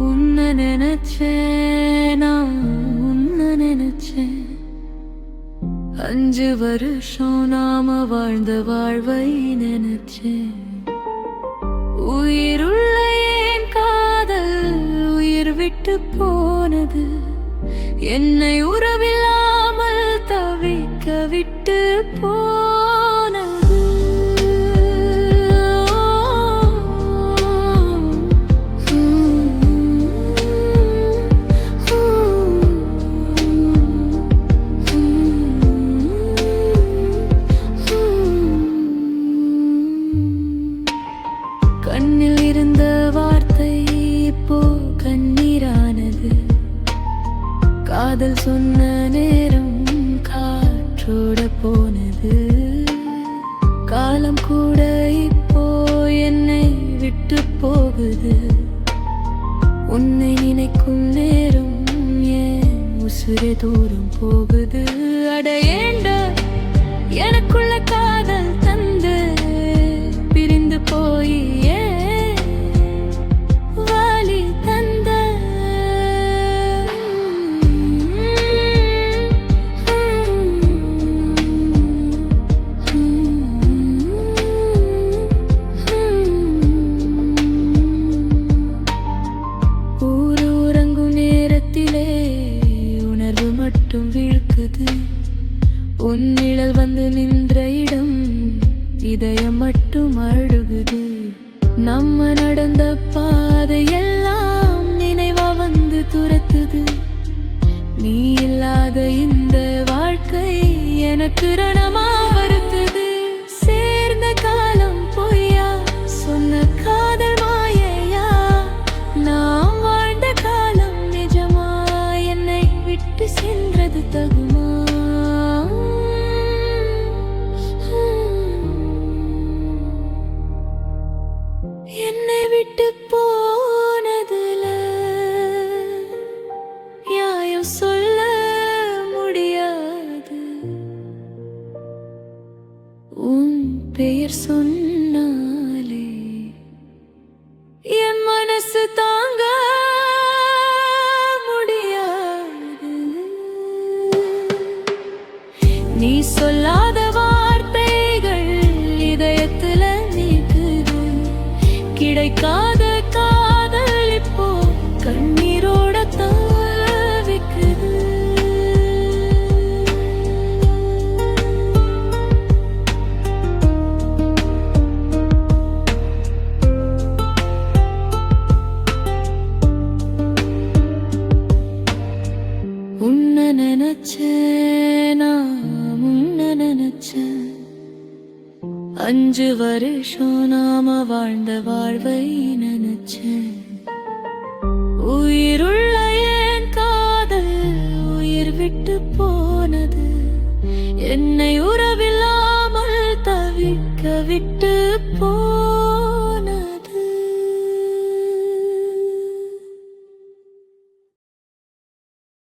உன்ன நினைச்சேன், நான் உன்ன நினைச்சேன். 5 வருஷம் நாம வாழ்ந்த வாழ்வை நினைச்சேன். உயிருள்ள என் காதல் உயிர் விட்டு போனது. என்னை உறவில்லாமல் தவிக்க விட்டு போனது. கண்ணில் இருந்த வார்த்தை இப்போ கண்ணீரானது. காதல் சொன்ன நேரம் காற்றோட போனது. காலம் கூட இப்போ என்னை விட்டு போகுது. உன்னை நினைக்கும் நேரம் ஏன் உசுரே தூரம் போகுது. அடையேண்ட எனக்குள்ள காதல் தந்து பிரிந்து போய் வாலி தந்த. ஊரங்கும் நேரத்திலே உணர்வு மட்டும் வீழ்க்குது. உன் நிழல் வந்து நின்ற இடம் இதயம் மட்டும் அழுகுது. நம்ம நடந்த பாதையெல்லாம் நினைவா வந்து துரத்துது. நீ இல்லாத இந்த வாழ்க்கை எனக்கு ரணமா வருத்துது. சேர்ந்த காலம் பொய்யா, சொன்ன காதல் மாயையா, நாம் வாழ்ந்த காலம் நிஜமா, என்னை விட்டு சென்றது தகுமா? என்னை விட்டு போனதுல நியாயம் சொல்ல முடியாது. உன் பெயர் சொன்னாலே என் மனசு தாங்க முடியாது. நீ சொல்லாத வார்த்தைகள் இதயத்துல நீக்குது. கிடைக்காத காதல் இப்போ கண்ணீரோட தவிக்குது. உன்ன நினைச்சேன், நான் உன்ன நினைச்சேன். 5 வருஷம் நாம வாழ்ந்த வாழ்வை நினைச்சேன். உயிருள்ள என் காதல் உயிர் விட்டு போ